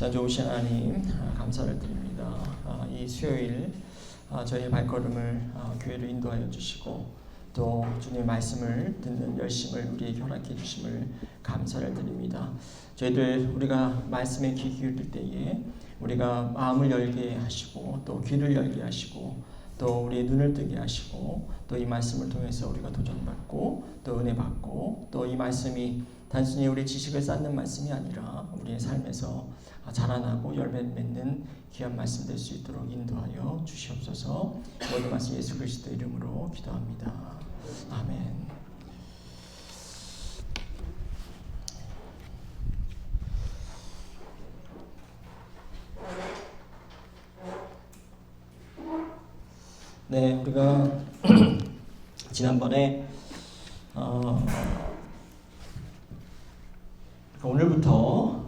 자, 좋으신 하나님 감사를 드립니다. 이 수요일 저희의 발걸음을 교회로 인도하여 주시고 또 주님의 말씀을 듣는 열심을 우리에게 허락해 주심을 감사를 드립니다. 저희들 우리가 말씀에 귀 기울일 때에 우리가 마음을 열게 하시고 또 귀를 열게 하시고 또 우리의 눈을 뜨게 하시고 또 이 말씀을 통해서 우리가 도전받고 또 은혜 받고 또 이 말씀이 단순히 우리 지식을 쌓는 말씀이 아니라 우리의 삶에서 자라나고 열매 맺는 귀한 말씀 될 수 있도록 인도하여 주시옵소서. 모든 말씀 예수 그리스도 이름으로 기도합니다. 아멘. 네, 우리가 지난번에 오늘부터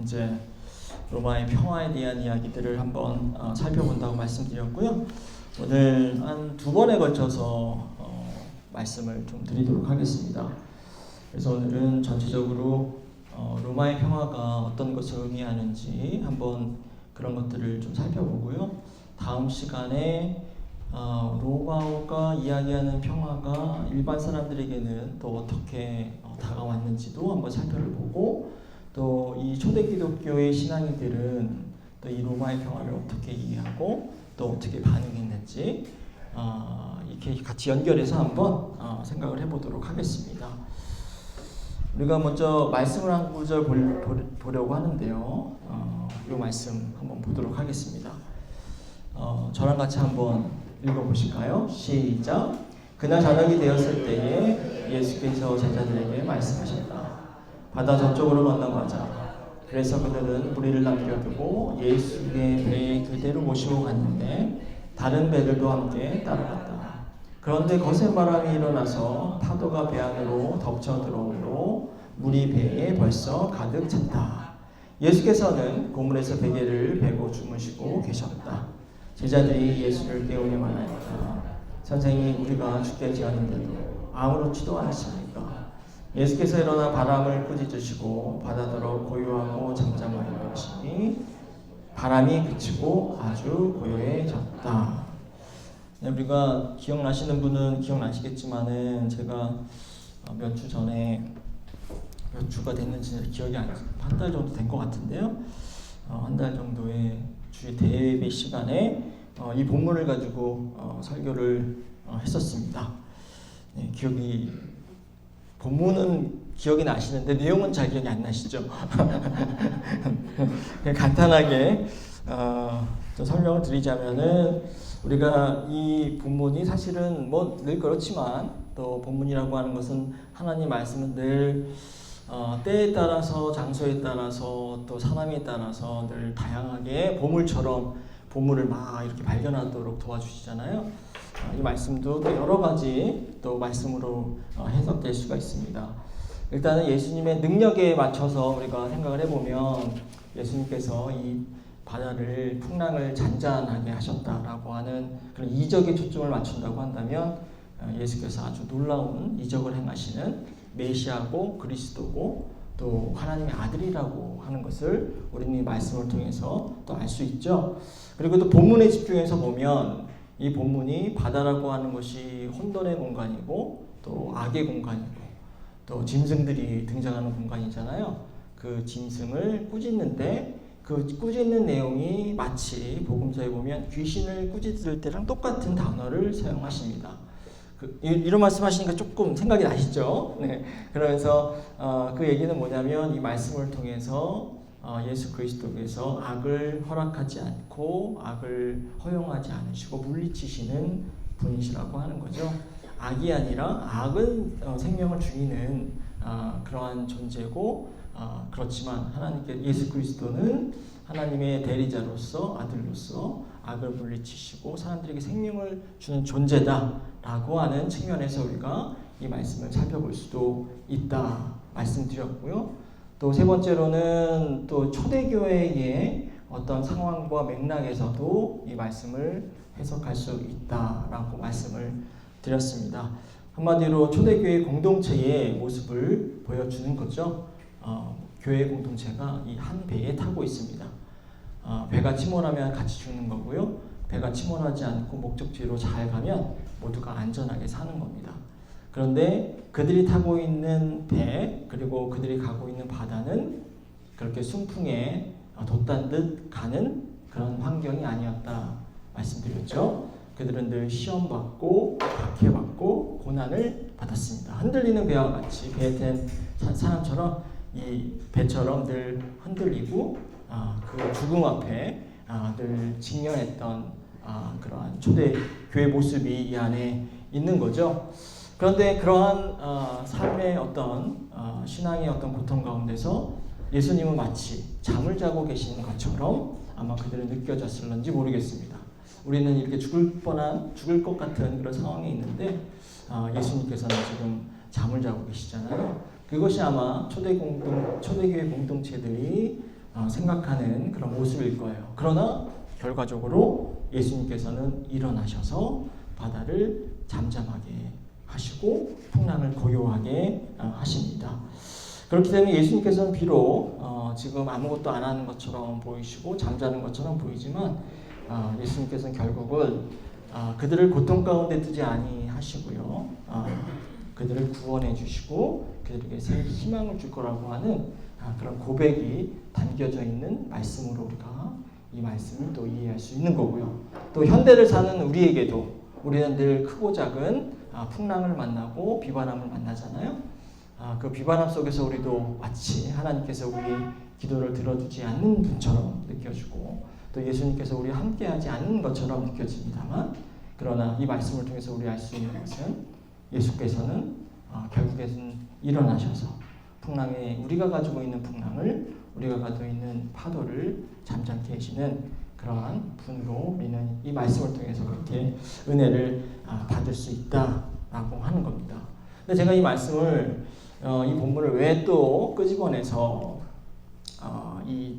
이제 로마의 평화에 대한 이야기들을 한번 살펴본다고 말씀드렸고요. 오늘 한 2번에 걸쳐서 말씀을 좀 드리도록 하겠습니다. 그래서 오늘은 전체적으로 로마의 평화가 어떤 것을 의미하는지 한번 그런 것들을 좀 살펴보고요. 다음 시간에 로마가 이야기하는 평화가 일반 사람들에게는 또 어떻게 다가왔는지도 한번 살펴보고 또 이 초대 기독교의 신앙인들은 또 이 로마의 평화를 어떻게 이해하고 또 어떻게 반응했는지 이렇게 같이 연결해서 한번 생각을 해보도록 하겠습니다. 우리가 먼저 말씀을 한 구절 보려고 하는데요. 이 말씀 한번 보도록 하겠습니다. 저랑 같이 한번 읽어보실까요? 시작! 그날 저녁이 되었을 때에 예수께서 제자들에게 말씀하셨다. 바다 저쪽으로 건너가자. 그래서 그들은 무리를 남겨두고 예수의 배에 그대로 모시고 갔는데 다른 배들도 함께 따라갔다. 그런데 거센 바람이 일어나서 파도가 배 안으로 덮쳐 들어오므로 물이 배에 벌써 가득 찼다. 예수께서는 고문에서 베개를 베고 주무시고 계셨다. 제자들이 예수를 깨우려 말하니까 선생님, 우리가 죽게 지었는데도 아무렇지도 않으십니까? 예수께서 일어나 바람을 꾸짖으시고 바다더러 고요하고 잠잠하여 계시니 바람이 그치고 아주 고요해졌다. 네, 우리가 기억나시는 분은 기억나시겠지만은 제가 몇 주 전에 몇 주가 됐는지 기억이 안 나요. 한 달 정도 된 것 같은데요. 한 달 정도의 주의 대예배 시간에 이 본문을 가지고 설교를 했었습니다. 네, 본문은 기억이 나시는데 내용은 잘 기억이 안 나시죠? 간단하게 좀 설명을 드리자면은 우리가 이 본문이 사실은 뭐 늘 그렇지만 또 본문이라고 하는 것은 하나님 말씀은 늘 때에 따라서 장소에 따라서 또 사람에 따라서 늘 다양하게 보물처럼 보물을 막 이렇게 발견하도록 도와주시잖아요. 이 말씀도 또 여러 가지 또 말씀으로 해석될 수가 있습니다. 일단은 예수님의 능력에 맞춰서 우리가 생각을 해보면 예수님께서 이 바다를 풍랑을 잔잔하게 하셨다라고 하는 그런 이적에 초점을 맞춘다고 한다면 예수께서 아주 놀라운 이적을 행하시는 메시아고 그리스도고 또 하나님의 아들이라고 하는 것을 우리는 이 말씀을 통해서 또 알 수 있죠. 그리고 또 본문에 집중해서 보면 이 본문이 바다라고 하는 것이 혼돈의 공간이고 또 악의 공간이고 또 짐승들이 등장하는 공간이잖아요. 그 짐승을 꾸짖는데 그 꾸짖는 내용이 마치 복음서에 보면 귀신을 꾸짖을 때랑 똑같은 단어를 사용하십니다. 이런 말씀하시니까 조금 생각이 나시죠? 네. 그러면서 그 얘기는 뭐냐면 이 말씀을 통해서 예수 그리스도께서 악을 허락하지 않고 악을 허용하지 않으시고 물리치시는 분이시라고 하는 거죠. 악이 아니라 악은 생명을 죽이는 그러한 존재고 그렇지만 하나님께 예수 그리스도는 하나님의 대리자로서 아들로서 악을 물리치시고 사람들에게 생명을 주는 존재다라고 하는 측면에서 우리가 이 말씀을 살펴볼 수도 있다 말씀드렸고요. 또 세 번째로는 또 초대교회의 어떤 상황과 맥락에서도 이 말씀을 해석할 수 있다라고 말씀을 드렸습니다. 한마디로 초대교회 공동체의 모습을 보여주는 거죠. 교회 공동체가 이 한 배에 타고 있습니다. 배가 침몰하면 같이 죽는 거고요. 배가 침몰하지 않고 목적지로 잘 가면 모두가 안전하게 사는 겁니다. 그런데 그들이 타고 있는 배 그리고 그들이 가고 있는 바다는 그렇게 순풍에 돛단 듯 가는 그런 환경이 아니었다 말씀드렸죠. 그들은 늘 시험받고 박해받고 고난을 받았습니다. 흔들리는 배와 같이 배에 탄 사람처럼 이 배처럼 늘 흔들리고 그 죽음 앞에 늘 직면했던 그러한 초대 교회 모습이 이 안에 있는 거죠. 그런데 그러한 삶의 어떤 신앙의 어떤 고통 가운데서 예수님은 마치 잠을 자고 계시는 것처럼 아마 그들은 느껴졌을런지 모르겠습니다. 우리는 이렇게 죽을 것 같은 그런 상황에 있는데 예수님께서는 지금 잠을 자고 계시잖아요. 그것이 아마 초대교회 공동체들이 생각하는 그런 모습일 거예요. 그러나 결과적으로 예수님께서는 일어나셔서 바다를 잠잠하게 하시고 풍랑을 고요하게 하십니다. 그렇기 때문에 예수님께서는 비록 지금 아무것도 안 하는 것처럼 보이시고 잠자는 것처럼 보이지만 예수님께서는 결국은 그들을 고통 가운데 두지 아니하시고요. 그들을 구원해 주시고 그들에게 새 희망을 줄 거라고 하는 그런 고백이 담겨져 있는 말씀으로 우리가 이 말씀을 또 이해할 수 있는 거고요. 또 현대를 사는 우리에게도 우리는 늘 크고 작은 풍랑을 만나고 비바람을 만나잖아요. 그 비바람 속에서 우리도 마치 하나님께서 우리의 기도를 들어주지 않는 분처럼 느껴지고 또 예수님께서 우리와 함께하지 않는 것처럼 느껴집니다만 그러나 이 말씀을 통해서 우리 알 수 있는 것은 예수께서는 결국에는 일어나셔서 풍랑에 우리가 가지고 있는 풍랑을 우리가 가지고 있는 파도를 잠잠케 하시는 그러한 분으로 우리는 이 말씀을 통해서 그렇게 은혜를 받을 수 있다라고 하는 겁니다. 근데 제가 이 말씀을 이 본문을 왜 또 끄집어내서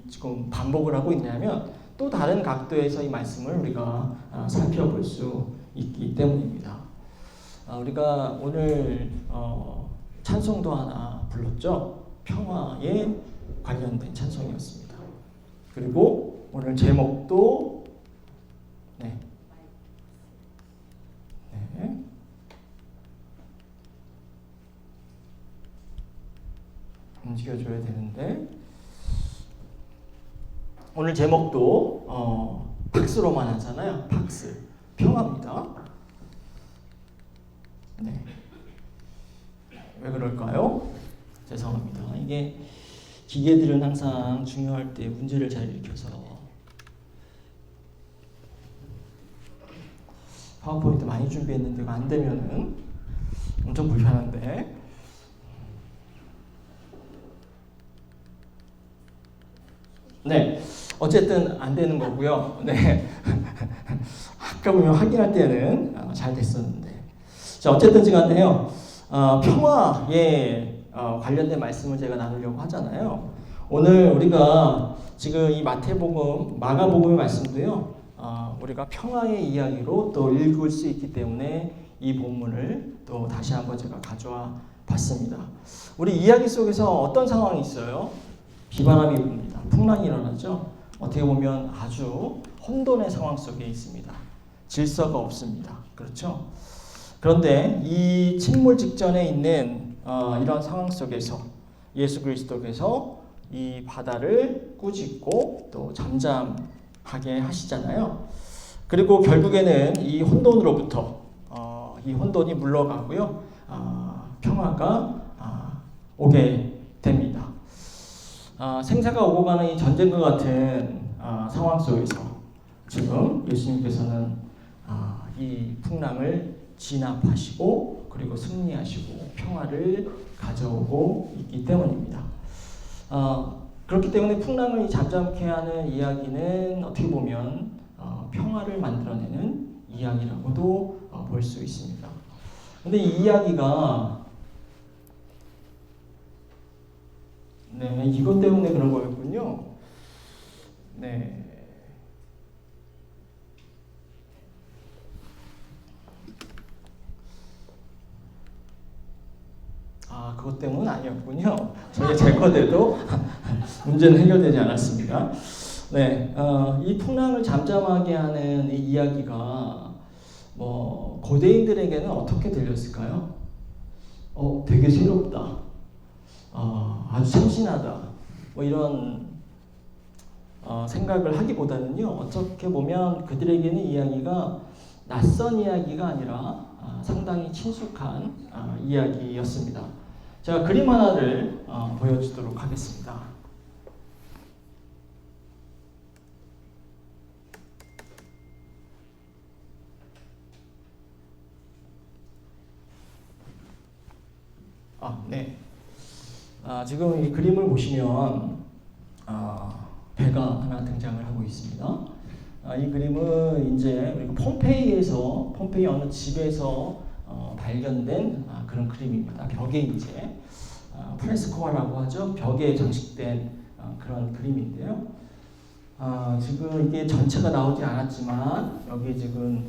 지금 반복을 하고 있냐면 또 다른 각도에서 이 말씀을 우리가 살펴볼 수 있기 때문입니다. 우리가 오늘 찬송도 하나 불렀죠. 평화에 관련된 찬송이었습니다. 그리고 오늘 제목도 움직여줘야 되는데 오늘 제목도 팍스로만 하잖아요. 팍스 평화입니다. 왜 그럴까요? 죄송합니다. 이게 기계들은 항상 중요할 때 문제를 잘 일으켜서 파워포인트 많이 준비했는데 안 되면은 엄청 불편한데 어쨌든 안 되는 거고요. 아까 보면 확인할 때는 잘 됐었는데 자 어쨌든 간에요. 평화에 관련된 말씀을 제가 나누려고 하잖아요. 오늘 우리가 지금 이 마태복음, 마가복음의 말씀도요. 우리가 평화의 이야기로 또 읽을 수 있기 때문에 이 본문을 또 다시 한번 제가 가져와 봤습니다. 우리 이야기 속에서 어떤 상황이 있어요? 비바람이 붑니다. 풍랑이 일어나죠. 어떻게 보면 아주 혼돈의 상황 속에 있습니다. 질서가 없습니다. 그렇죠? 그런데 이 침몰 직전에 있는 이런 상황 속에서 예수 그리스도께서 이 바다를 꾸짖고 또 잠잠하게 하시잖아요. 그리고 결국에는 이 혼돈으로부터 이 혼돈이 물러가고요. 평화가 오게 됩니다. 생사가 오고 가는 이 전쟁과 같은 상황 속에서 지금 예수님께서는 이 풍랑을 진압하시고 그리고 승리하시고 평화를 가져오고 있기 때문입니다. 그렇기 때문에 풍랑을 잠잠케 하는 이야기는 어떻게 보면 평화를 만들어내는 이야기라고도 볼 수 있습니다. 근데 이 이야기가 이것 때문에 그런 거였군요. 그것 때문은 아니었군요. 저게 제거돼도 문제는 해결되지 않았습니다. 네, 이 풍랑을 잠잠하게 하는 이 이야기가 고대인들에게는 어떻게 들렸을까요? 되게 새롭다. 아주 참신하다. 이런 생각을 하기보다는요, 어떻게 보면 그들에게는 이야기가 낯선 이야기가 아니라 상당히 친숙한 이야기였습니다. 제가 그림 하나를 보여주도록 하겠습니다. 네. 지금 이 그림을 보시면 배가 하나 등장을 하고 있습니다. 이 그림은 이제 우리가 폼페이의 어느 집에서 발견된 그런 그림입니다. 벽에 이제 프레스코라고 하죠. 벽에 장식된 그런 그림인데요. 지금 이게 전체가 나오지 않았지만 여기 지금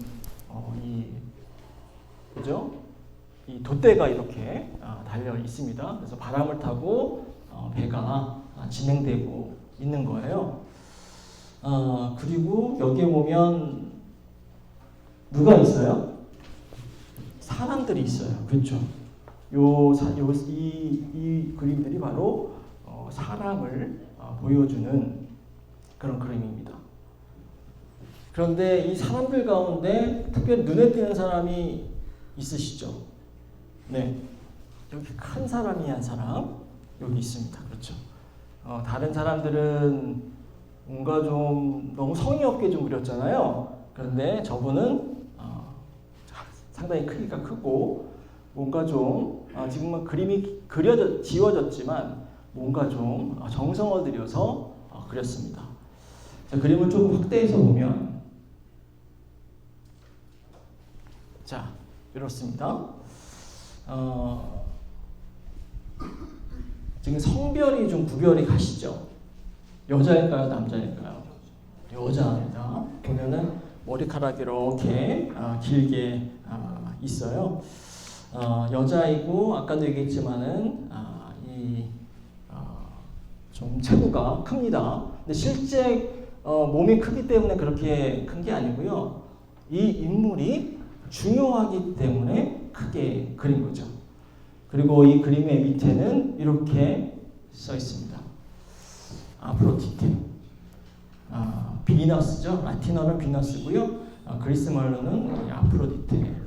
이 돛대가 이렇게 달려 있습니다. 그래서 바람을 타고 배가 진행되고 있는 거예요. 그리고 여기에 보면 누가 있어요? 사람들이 있어요. 그렇죠? 이 그림들이 바로 사람을 보여주는 그런 그림입니다. 그런데 이 사람들 가운데 특별히 눈에 띄는 사람이 있으시죠? 네, 여기 큰 사람이 한 사람 여기 있습니다. 그렇죠? 다른 사람들은 뭔가 좀 너무 성의 없게 좀 그렸잖아요. 그런데 저분은 상당히 크기가 크고 뭔가 좀 지금은 그림이 지워졌지만 뭔가 좀 정성을 들여서 그렸습니다. 자, 그림을 조금 확대해서 보면 자, 이렇습니다. 지금 성별이 좀 구별이 가시죠? 여자일까요? 남자일까요? 여자입니다. 보면은 머리카락이 이렇게 길게 있어요. 여자이고 아까도 얘기했지만은 좀 체구가 큽니다. 근데 실제 몸이 크기 때문에 그렇게 큰 게 아니고요. 이 인물이 중요하기 때문에 크게 그린 거죠. 그리고 이 그림의 밑에는 이렇게 써 있습니다. 아프로디테. 비너스죠. 라틴어는 비너스고요. 그리스 말로는 아프로디테입니다.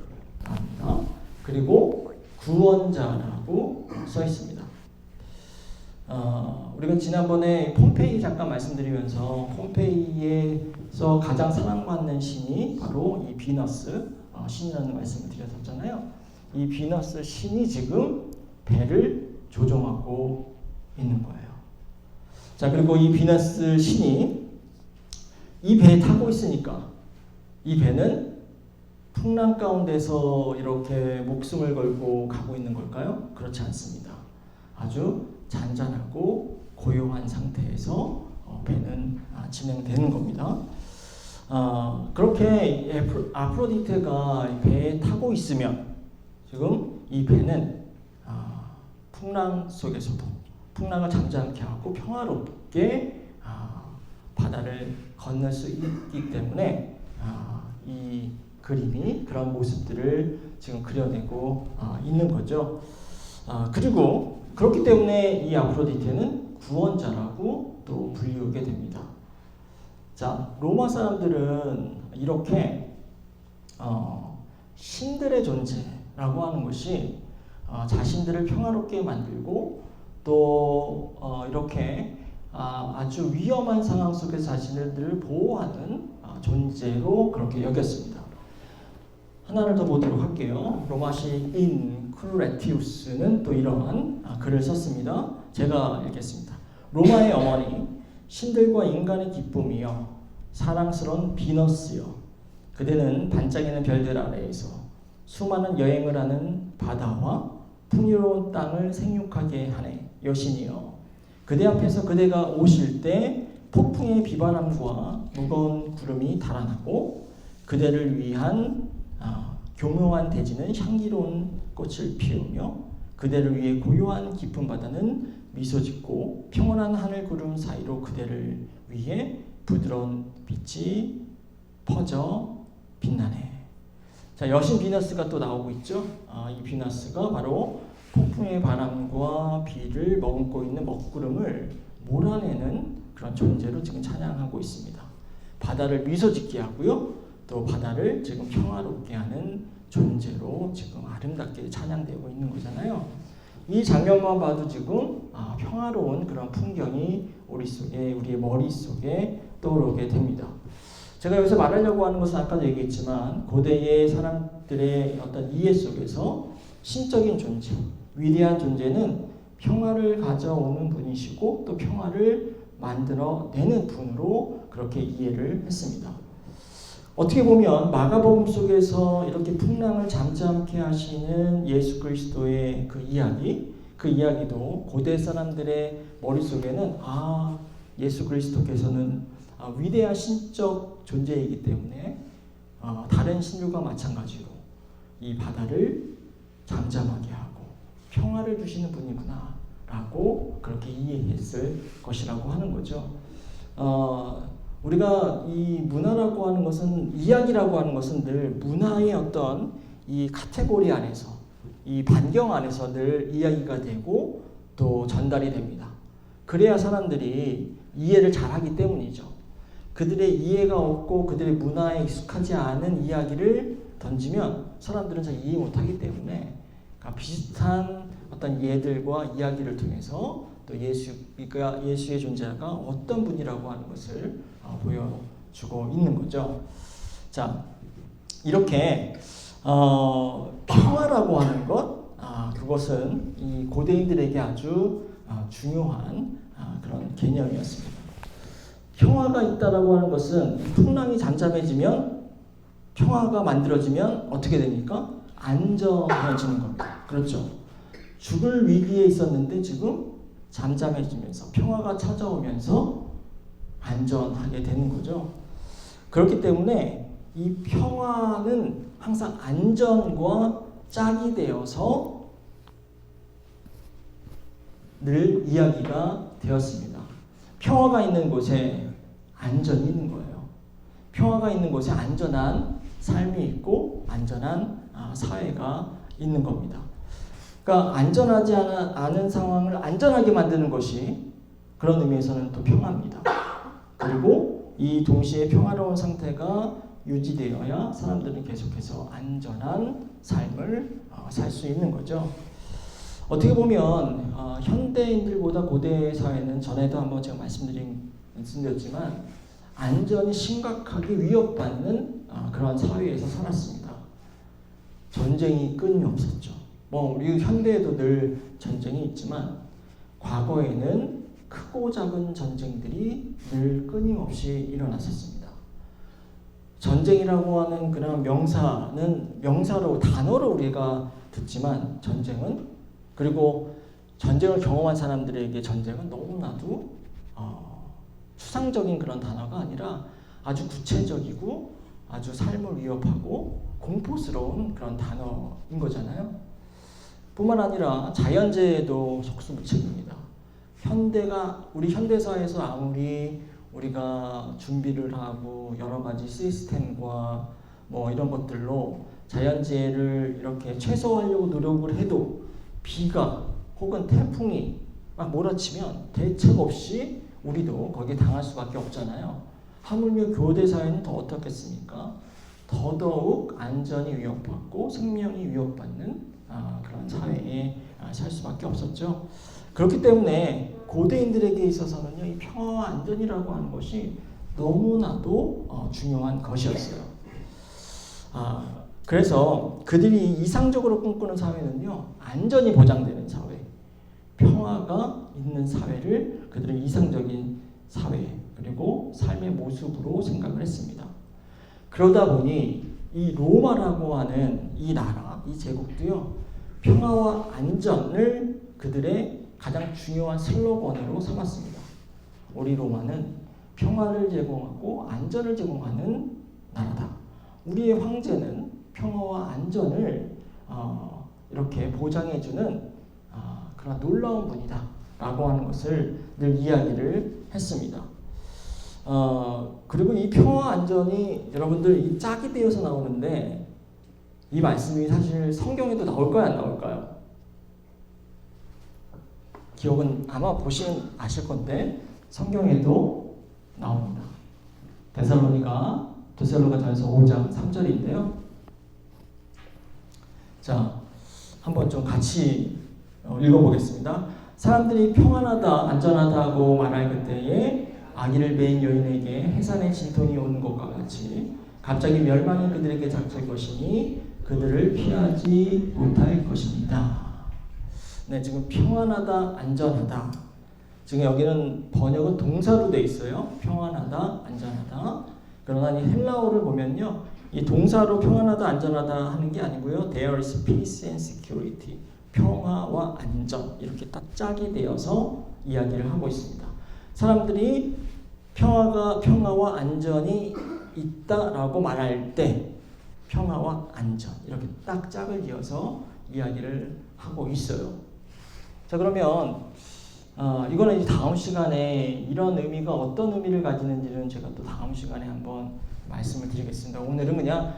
그리고 구원자라고 써 있습니다. 우리가 지난번에 폼페이 잠깐 말씀드리면서 폼페이에서 가장 사랑받는 신이 바로 이 비너스 신이라는 말씀을 드렸었잖아요. 이 비너스 신이 지금 배를 조종하고 있는 거예요. 자, 그리고 이 비너스 신이 이 배에 타고 있으니까 이 배는 풍랑 가운데서 이렇게 목숨을 걸고 가고 있는 걸까요? 그렇지 않습니다. 아주 잔잔하고 고요한 상태에서 배는 진행되는 겁니다. 그렇게 아프로디테가 배에 타고 있으면 지금 이 배는 풍랑 속에서도 풍랑을 잠잠케 하고 평화롭게 바다를 건널 수 있기 때문에 이 그림이 그런 모습들을 지금 그려내고 있는 거죠. 그리고 그렇기 때문에 이 아프로디테는 구원자라고 또 불리우게 됩니다. 자, 로마 사람들은 이렇게 신들의 존재라고 하는 것이 자신들을 평화롭게 만들고 또 이렇게 아주 위험한 상황 속에서 자신들을 보호하는 존재로 그렇게 여겼습니다. 하나를 더 보도록 할게요. 로마시 인쿨레티우스는 또 이러한 글을 썼습니다. 제가 읽겠습니다. 로마의 어머니, 신들과 인간의 기쁨이여, 사랑스러운 비너스여, 그대는 반짝이는 별들 아래에서 수많은 여행을 하는 바다와 풍요로운 땅을 생육하게 하네. 여신이여, 그대 앞에서 그대가 오실 때 폭풍의 비바람과 무거운 구름이 달아나고 그대를 위한 교묘한 대지는 향기로운 꽃을 피우며 그대를 위해 고요한 깊은 바다는 미소 짓고 평온한 하늘 구름 사이로 그대를 위해 부드러운 빛이 퍼져 빛나네. 자, 여신 비너스가 또 나오고 있죠. 이 비너스가 바로 폭풍의 바람과 비를 머금고 있는 먹구름을 몰아내는 그런 존재로 지금 찬양하고 있습니다. 바다를 미소 짓게 하고요. 또 바다를 지금 평화롭게 하는 존재로 지금 아름답게 찬양되고 있는 거잖아요. 이 장면만 봐도 지금 평화로운 그런 풍경이 우리의 머릿속에 떠오르게 됩니다. 제가 여기서 말하려고 하는 것은 아까도 얘기했지만 고대의 사람들의 어떤 이해 속에서 신적인 존재, 위대한 존재는 평화를 가져오는 분이시고 또 평화를 만들어내는 분으로 그렇게 이해를 했습니다. 어떻게 보면 마가복음 속에서 이렇게 풍랑을 잠잠케 하시는 예수 그리스도의 그 이야기도 고대 사람들의 머릿속에는 예수 그리스도께서는 위대한 신적 존재이기 때문에 다른 신류가 마찬가지로 이 바다를 잠잠하게 하고 평화를 주시는 분이구나 라고 그렇게 이해했을 것이라고 하는 거죠. 우리가 이 문화라고 하는 것은, 이야기라고 하는 것은 늘 문화의 어떤 이 카테고리 안에서, 이 반경 안에서 늘 이야기가 되고 또 전달이 됩니다. 그래야 사람들이 이해를 잘하기 때문이죠. 그들의 이해가 없고 그들의 문화에 익숙하지 않은 이야기를 던지면 사람들은 잘 이해 못하기 때문에 비슷한 어떤 예들과 이야기를 통해서 또 예수의 존재가 어떤 분이라고 하는 것을 보여주고 있는 거죠. 자, 이렇게 평화라고 하는 것, 그것은 이 고대인들에게 아주 중요한 그런 개념이었습니다. 평화가 있다라고 하는 것은 풍랑이 잠잠해지면, 평화가 만들어지면 어떻게 됩니까? 안전해지는 겁니다. 그렇죠. 죽을 위기에 있었는데 지금 잠잠해지면서 평화가 찾아오면서 안전하게 되는 거죠. 그렇기 때문에 이 평화는 항상 안전과 짝이 되어서 늘 이야기가 되었습니다. 평화가 있는 곳에 안전이 있는 거예요. 평화가 있는 곳에 안전한 삶이 있고 안전한 사회가 있는 겁니다. 그러니까 안전하지 않은 상황을 안전하게 만드는 것이 그런 의미에서는 또 평화입니다. 그리고 이 동시에 평화로운 상태가 유지되어야 사람들은 계속해서 안전한 삶을 살 수 있는 거죠. 어떻게 보면 현대인들보다 고대 사회는 전에도 한번 제가 말씀드렸지만 안전이 심각하게 위협받는 그런 사회에서 살았습니다. 전쟁이 끊임없었죠. 우리 현대에도 늘 전쟁이 있지만 과거에는 크고 작은 전쟁들이 늘 끊임없이 일어났었습니다. 전쟁이라고 하는 그런 명사로 단어로 우리가 듣지만 전쟁은, 그리고 전쟁을 경험한 사람들에게 전쟁은 너무나도 추상적인 그런 단어가 아니라 아주 구체적이고 아주 삶을 위협하고 공포스러운 그런 단어인 거잖아요. 뿐만 아니라 자연재해도 속수무책입니다. 우리 현대사회에서 아무리 우리가 준비를 하고 여러 가지 시스템과 이런 것들로 자연재해를 이렇게 최소화하려고 노력을 해도 비가 혹은 태풍이 막 몰아치면 대책 없이 우리도 거기에 당할 수밖에 없잖아요. 하물며 교대사회는 더 어떻겠습니까? 더더욱 안전이 위협받고 생명이 위협받는 그런 사회에 살 수밖에 없었죠. 그렇기 때문에 고대인들에게 있어서는요, 이 평화와 안전이라고 하는 것이 너무나도 중요한 것이었어요. 그래서 그들이 이상적으로 꿈꾸는 사회는요, 안전이 보장되는 사회, 평화가 있는 사회를 그들은 이상적인 사회, 그리고 삶의 모습으로 생각을 했습니다. 그러다 보니 이 로마라고 하는 이 나라, 이 제국도요, 평화와 안전을 그들의 가장 중요한 슬로건으로 삼았습니다. 우리 로마는 평화를 제공하고 안전을 제공하는 나라다. 우리의 황제는 평화와 안전을 이렇게 보장해주는 그런 놀라운 분이다 라고 하는 것을 늘 이야기를 했습니다. 그리고 이 평화 안전이 여러분들 이 짝이 되어서 나오는데 이 말씀이 사실 성경에도 나올까요, 안 나올까요? 기억은 아마 보시면 아실 건데 성경에도 나옵니다. 데살로니가전서 5장 3절인데요. 자, 한번 좀 같이 읽어보겠습니다. 사람들이 평안하다, 안전하다고 말할 그때에 아기를 메인 여인에게 해산의 진통이 오는 것과 같이 갑자기 멸망이 그들에게 닥칠 것이니 그들을 피하지 못할 것입니다. 네, 지금 평안하다, 안전하다. 지금 여기는 번역은 동사로 돼 있어요. 평안하다, 안전하다. 그러나 이 헬라어를 보면요, 이 동사로 평안하다, 안전하다 하는 게 아니고요. There is peace and security. 평화와 안전 이렇게 딱 짝이 되어서 이야기를 하고 있습니다. 사람들이 평화와 안전이 있다라고 말할 때 평화와 안전 이렇게 딱 짝을 이어서 이야기를 하고 있어요. 자, 그러면 이거는 이제 다음 시간에 이런 의미가 어떤 의미를 가지는지는 제가 또 다음 시간에 한번 말씀을 드리겠습니다. 오늘은 그냥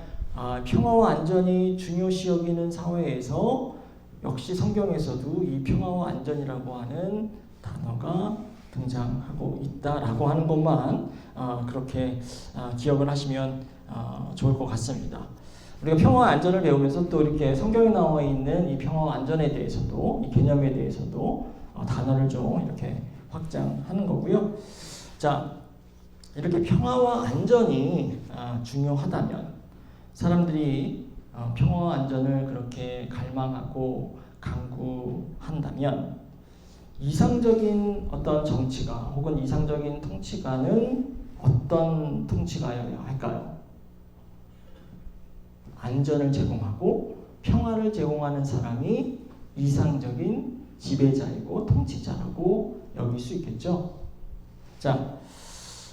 평화와 안전이 중요시 여기는 사회에서 역시 성경에서도 이 평화와 안전이라고 하는 단어가 등장하고 있다라고 하는 것만 그렇게 기억을 하시면 좋을 것 같습니다. 우리가 평화와 안전을 배우면서 또 이렇게 성경에 나와 있는 이 평화와 안전에 대해서도 이 개념에 대해서도 단어를 좀 이렇게 확장하는 거고요. 자, 이렇게 평화와 안전이 중요하다면 사람들이 평화와 안전을 그렇게 갈망하고 강구한다면 이상적인 어떤 정치가 혹은 이상적인 통치가는 어떤 통치가여야 할까요? 안전을 제공하고 평화를 제공하는 사람이 이상적인 지배자이고 통치자라고 여길 수 있겠죠. 자,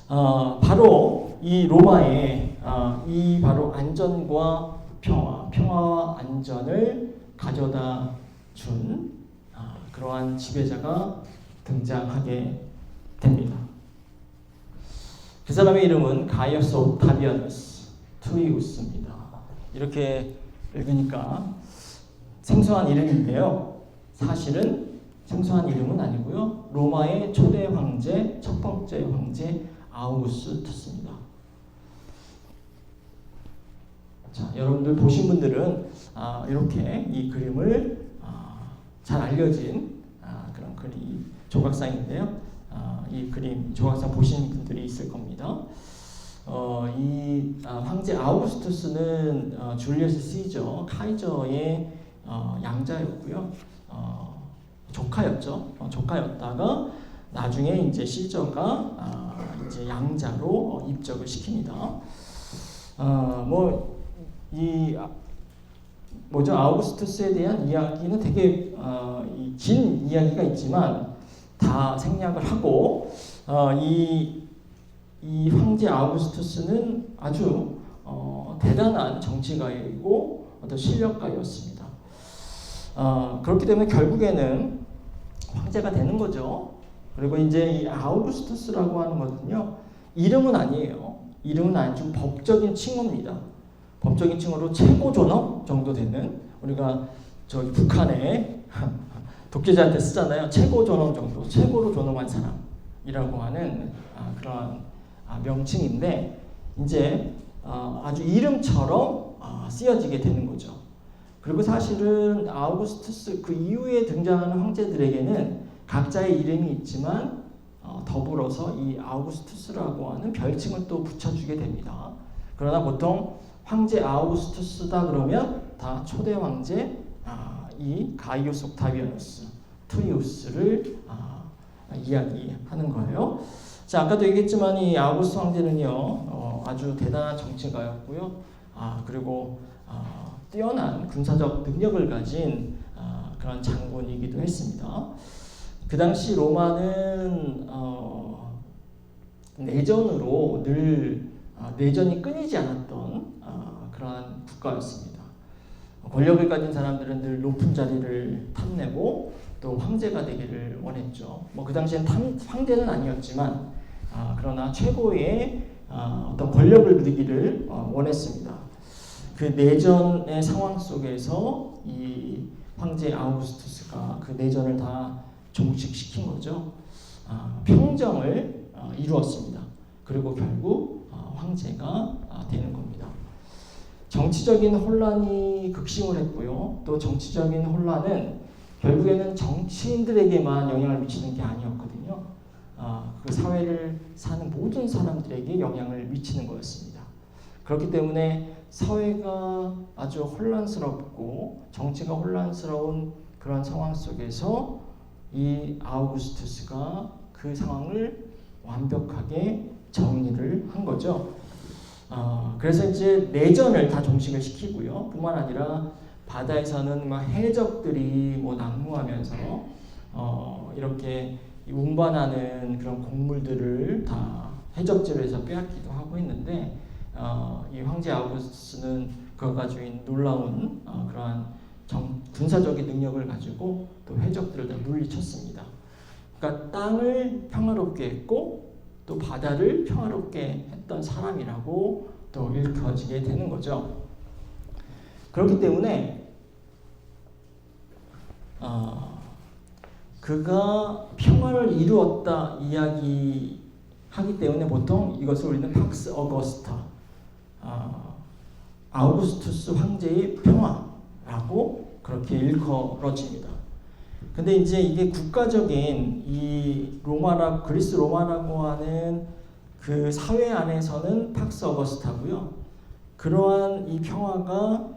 바로 이 로마에 이 바로 안전과 평화와 안전을 가져다 준 그러한 지배자가 등장하게 됩니다. 그 사람의 이름은 가이어스 옥타비아누스 투이우스입니다. 이렇게 읽으니까 생소한 이름인데요. 사실은 생소한 이름은 아니고요. 로마의 초대 황제, 첫 번째 황제 아우구스투스입니다. 자, 여러분들 보신 분들은 이렇게 이 그림을 잘 알려진 그런 그림 조각상인데요. 이 그림 조각상 보신 분들이 있을 겁니다. 이 황제 아우구스투스는 줄리어스 시저 카이저의 양자였고요. 조카였죠. 조카였다가 나중에 이제 시저가 이제 양자로 입적을 시킵니다. 아우구스투스에 대한 이야기는 되게 긴 이야기가 있지만 다 생략을 하고 이 황제 아우구스투스는 아주 대단한 정치가이고 어떤 실력가였습니다. 그렇기 때문에 결국에는 황제가 되는 거죠. 그리고 이제 이 아우구스투스라고 하는 것은요, 이름은 아니에요. 이름은 아니고 법적인 칭호입니다. 법적인 칭호로 최고 존엄 정도 되는, 우리가 저기 북한에 독재자한테 쓰잖아요. 최고 존엄 정도, 최고로 존엄한 사람이라고 하는 그런 명칭인데 이제 아주 이름처럼 쓰여지게 되는 거죠. 그리고 사실은 아우구스투스 그 이후에 등장하는 황제들에게는 각자의 이름이 있지만 더불어서 이 아우구스투스라고 하는 별칭을 또 붙여주게 됩니다. 그러나 보통 황제 아우구스투스다 그러면 다 초대 황제 이 가이오스 옥타비아누스 투이우스를 이야기하는 거예요. 자, 아까도 얘기했지만 이 아우구스투스 황제는요 아주 대단한 정치가였고요. 그리고 뛰어난 군사적 능력을 가진 그런 장군이기도 했습니다. 그 당시 로마는 내전으로 늘 내전이 끊이지 않았던 그러한 국가였습니다. 권력을 가진 사람들은 늘 높은 자리를 탐내고 또 황제가 되기를 원했죠. 뭐 그 당시엔 황제는 아니었지만 그러나 최고의 어떤 권력을 누리기를 원했습니다. 그 내전의 상황 속에서 이 황제 아우구스투스가 그 내전을 다 종식시킨 거죠. 평정을 이루었습니다. 그리고 결국 황제가 되는 겁니다. 정치적인 혼란이 극심을 했고요. 또 정치적인 혼란은 결국에는 정치인들에게만 영향을 미치는 게 아니었거든요. 그 사회를 사는 모든 사람들에게 영향을 미치는 거였습니다. 그렇기 때문에 사회가 아주 혼란스럽고 정치가 혼란스러운 그런 상황 속에서 이 아우구스투스가 그 상황을 완벽하게 정리를 한 거죠. 그래서 이제 내전을 다 종식을 시키고요. 뿐만 아니라 바다에서는 막 해적들이 뭐 난무하면서 이렇게 운반하는 그런 곡물들을 다 해적지로에서 빼앗기도 하고 있는데 이 황제 아우구스투스는 그가 가지고 있는 놀라운 그러한 군사적인 능력을 가지고 또 해적들을 다 물리쳤습니다. 그러니까 땅을 평화롭게 했고 또 바다를 평화롭게 했던 사람이라고 또 일컬어지게 되는 거죠. 그렇기 때문에 그가 평화를 이루었다 이야기하기 때문에 보통 이것을 우리는 팍스 어거스타, 아우구스투스 황제의 평화라고 그렇게 일컬어집니다. 근데 이제 이게 국가적인 이 그리스 로마라고 하는 그 사회 안에서는 팍스 어거스타고요. 그러한 이 평화가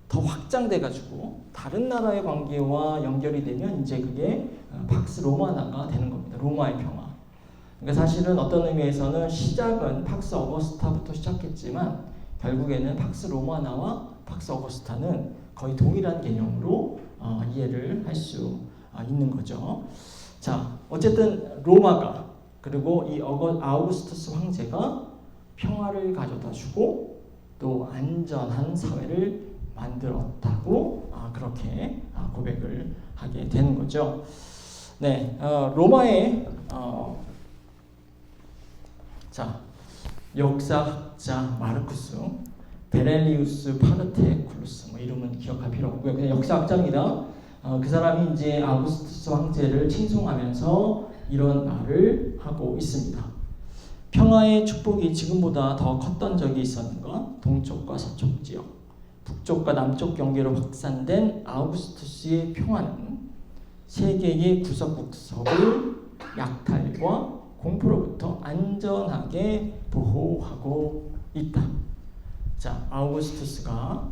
더 확장돼가지고 다른 나라의 관계와 연결이 되면 이제 그게 팍스 로마나가 되는 겁니다. 로마의 평화. 그러니까 사실은 어떤 의미에서는 시작은 팍스 어거스타부터 시작했지만 결국에는 팍스 로마나와 팍스 어거스타는 거의 동일한 개념으로 이해를 할 수 있는 거죠. 자, 어쨌든 로마가 그리고 이 아우구스투스 황제가 평화를 가져다주고 또 안전한 사회를 만들었다고 그렇게 고백을 하게 되는 거죠. 네, 로마의 역사학자 마르쿠스 베렐리우스 파르테쿨루스 뭐 이름은 기억할 필요 없고요. 그냥 역사학자입니다. 그 사람이 이제 아우구스투스 황제를 칭송하면서 이런 말을 하고 있습니다. 평화의 축복이 지금보다 더 컸던 적이 있었는가? 동쪽과 서쪽 지역, 북쪽과 남쪽 경계로 확산된 아우구스투스의 평화는 세계의 구석구석을 약탈과 공포로부터 안전하게 보호하고 있다. 자, 아우구스투스가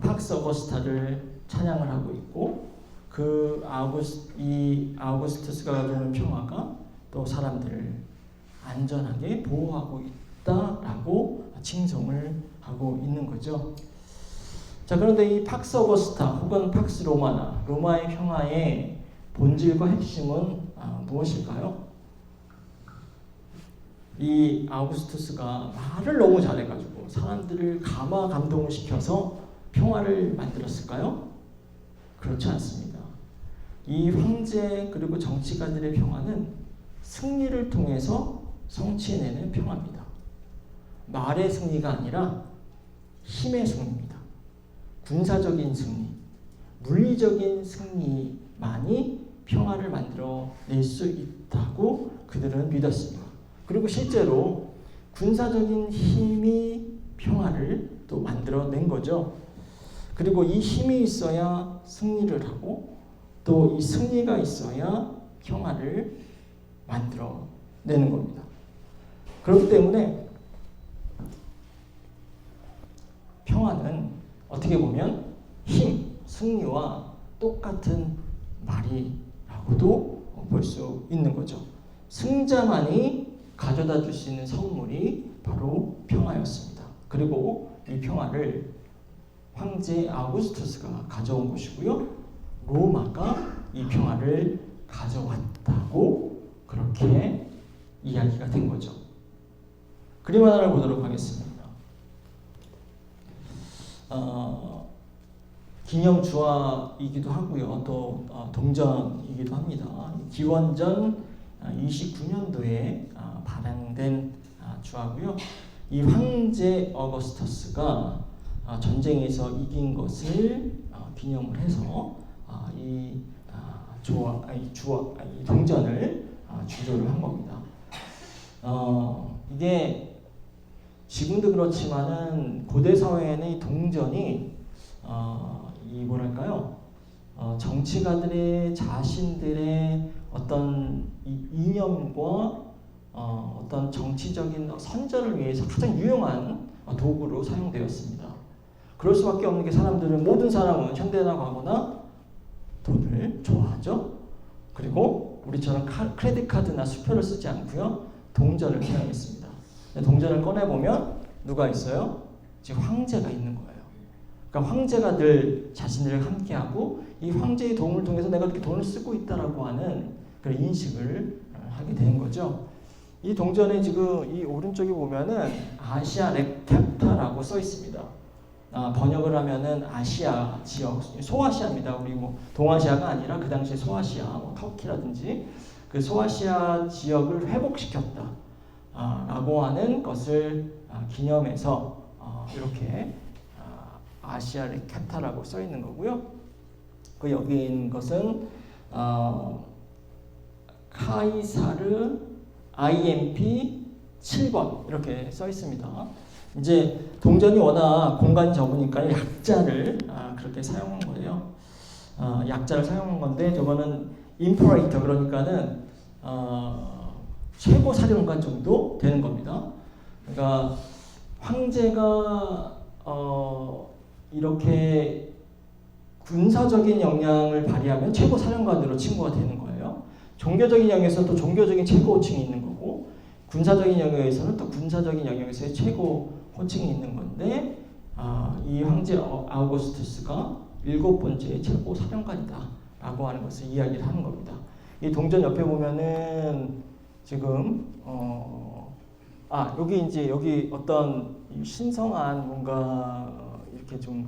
팍스 어거스타를 찬양을 하고 있고 그 아우구스투스가 가지는 평화가 또 사람들을 안전하게 보호하고 있다라고 칭송을 하고 있는 거죠. 자, 그런데 이 팍스 어거스타 혹은 팍스 로마나 로마의 평화의 본질과 핵심은 무엇일까요? 이 아우구스투스가 말을 너무 잘해가지고 사람들을 감동을 시켜서 평화를 만들었을까요? 그렇지 않습니다. 이 황제 그리고 정치가들의 평화는 승리를 통해서 성취해내는 평화입니다. 말의 승리가 아니라 힘의 승리입니다. 군사적인 승리, 물리적인 승리만이 평화를 만들어낼 수 있다고 그들은 믿었습니다. 그리고 실제로 군사적인 힘이 평화를 또 만들어낸 거죠. 그리고 이 힘이 있어야 승리를 하고 또 이 승리가 있어야 평화를 만들어내는 겁니다. 그렇기 때문에 평화는 어떻게 보면 힘, 승리와 똑같은 말이라고도 볼 수 있는 거죠. 승자만이 가져다 줄 수 있는 선물이 바로 평화였습니다. 그리고 이 평화를 황제 아우구스투스가 가져온 것이고요. 로마가 이 평화를 가져왔다고 그렇게 이야기가 된 거죠. 그림 하나를 보도록 하겠습니다. 기념 주화이기도 하고요. 또 동전이기도 합니다. 기원전 29년도에 발행된 주화고요. 이 황제 어거스터스가 전쟁에서 이긴 것을 기념을 해서 이 동전을 주조를 한 겁니다. 이게 지금도 그렇지만은 고대 사회에는 이 동전이 이 뭐랄까요? 정치가들의 자신들의 어떤 이념과 어떤 정치적인 선전을 위해서 가장 유용한 도구로 사용되었습니다. 그럴 수밖에 없는 게 모든 사람은 현대나 과거나 돈을 좋아하죠. 그리고 우리처럼 크레딧 카드나 수표를 쓰지 않고요. 동전을 사용했습니다. 동전을 꺼내보면 누가 있어요? 지금 황제가 있는 거예요. 그러니까 황제가 늘 자신들과 함께하고 이 황제의 도움을 통해서 내가 이렇게 돈을 쓰고 있다라고 하는 그런 인식을 하게 된 거죠. 이 동전에 지금 이 오른쪽에 보면은 아시아 렉캡타라고 써 있습니다. 번역을 하면은 아시아 지역, 소아시아입니다. 우리 뭐 동아시아가 아니라 그 당시에 소아시아, 뭐 터키라든지 그 소아시아 지역을 회복시켰다. 라고 하는 것을 기념해서 이렇게 아시아 렉캡타라고 써 있는 거고요. 그 여기 있는 것은 카이사르 IMP 7번 이렇게 써 있습니다. 이제 동전이 워낙 공간이 적으니까 약자를 그렇게 사용한 거예요. 약자를 사용한 건데 저거는 임퍼레이터 그러니까는 최고 사령관 정도 되는 겁니다. 그러니까 황제가 이렇게 군사적인 역량을 발휘하면 최고 사령관으로 칭호가 되는 거예요. 종교적인 영역에서는 또 종교적인 최고 호칭이 있는 거고 군사적인 영역에서는 또 군사적인 영역에서의 최고 호칭이 있는 건데 이 황제 아우구스투스가 7번째 최고 사령관이다 라고 하는 것을 이야기를 하는 겁니다. 이 동전 옆에 보면은 지금 여기 어떤 신성한 뭔가 이렇게 좀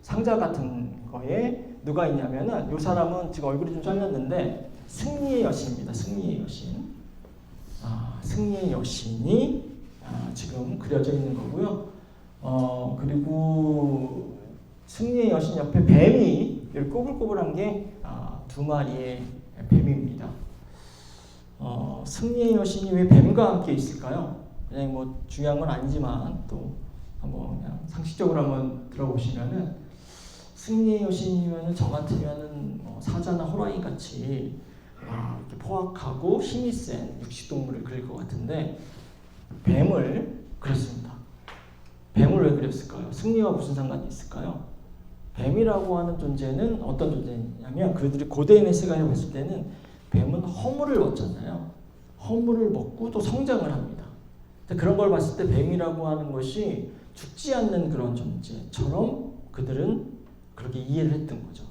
상자 같은 거에 누가 있냐면은 이 사람은 지금 얼굴이 좀 잘렸는데 승리의 여신입니다. 승리의 여신. 승리의 여신이 지금 그려져 있는 거고요. 그리고 승리의 여신 옆에 뱀이 이렇게 꼬불꼬불한 게 두 마리의 뱀입니다. 승리의 여신이 왜 뱀과 함께 있을까요? 그냥 뭐 중요한 건 아니지만 또 한번 그냥 상식적으로 한번 들어보시면은 승리의 여신이면은 저 같으면은 사자나 호랑이 같이 이렇게 포악하고 힘이 센 육식동물을 그릴 것 같은데 뱀을 그렸습니다. 뱀을 왜 그렸을까요? 승리와 무슨 상관이 있을까요? 뱀이라고 하는 존재는 어떤 존재냐면 그들이 고대인의 시간에 봤을 때는 뱀은 허물을 먹잖아요. 허물을 먹고 또 성장을 합니다. 그런 걸 봤을 때 뱀이라고 하는 것이 죽지 않는 그런 존재처럼 그들은 그렇게 이해를 했던 거죠.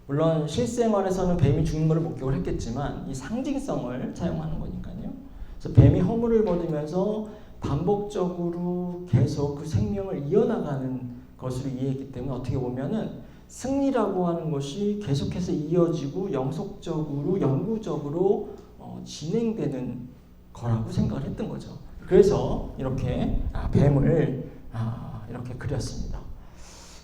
물론 실생활에서는 뱀이 죽는 것을 목격을 했겠지만 이 상징성을 사용하는 거니까요. 그래서 뱀이 허물을 먹으면서 반복적으로 계속 그 생명을 이어나가는 것으로 이해했기 때문에 어떻게 보면은 승리라고 하는 것이 계속해서 이어지고 영속적으로 영구적으로 진행되는 거라고 생각을 했던 거죠. 그래서 이렇게 뱀을 이렇게 그렸습니다.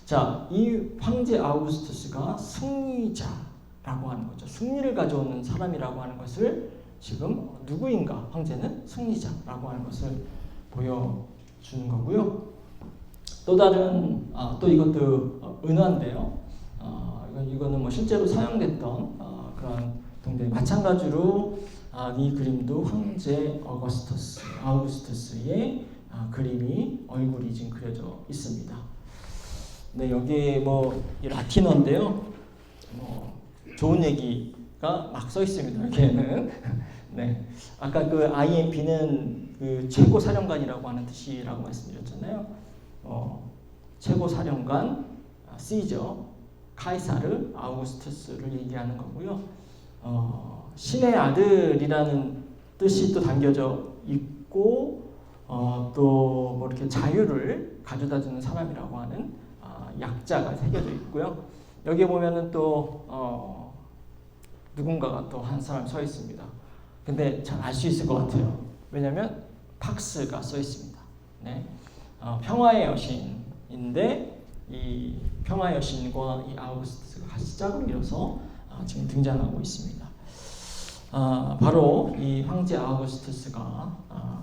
자, 이 황제 아우구스투스가 승리자라고 하는 거죠. 승리를 가져오는 사람이라고 하는 것을 지금 누구인가? 황제는 승리자라고 하는 것을 보여주는 거고요. 또 다른 또 이것도 은화인데요. 이거는 뭐 실제로 사용됐던 그런 동전 마찬가지로 이 그림도 황제 아우구스투스의 그림이 얼굴이 지금 그려져 있습니다. 네, 여기 뭐 라틴어인데요. 좋은 얘기가 막 써 있습니다. 여기에는 네, 아까 그 IMP는 그 최고 사령관이라고 하는 뜻이라고 말씀드렸잖아요. 최고 사령관 시저 카이사르 아우구스투스를 얘기하는 거고요. 신의 아들이라는 뜻이 또 담겨져 있고 또 뭐 이렇게 자유를 가져다주는 사람이라고 하는 약자가 새겨져 있고요. 여기에 보면은 또 누군가가 또 한 사람 서 있습니다. 근데 잘 알 수 있을 것 같아요. 왜냐하면 팍스가 써 있습니다. 네. 평화의 여신인데 이 평화의 여신과 이 아우구스투스가 같이 짝을 이뤄서 지금 등장하고 있습니다. 바로 이 황제 아우구스투스가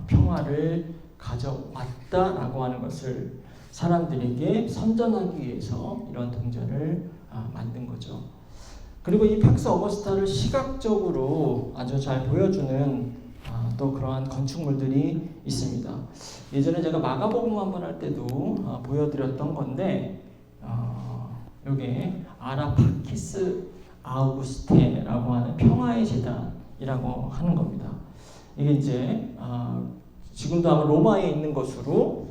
평화를 가져왔다라고 하는 것을 사람들에게 선전하기 위해서 이런 동전을 만든 거죠. 그리고 이 팍스 어거스타를 시각적으로 아주 잘 보여주는 또 그러한 건축물들이 있습니다. 예전에 제가 마가복음 한번 할 때도 보여드렸던 건데 이게 아라파키스 아우구스테라고 하는 평화의 제단이라고 하는 겁니다. 이게 이제 지금도 아마 로마에 있는 것으로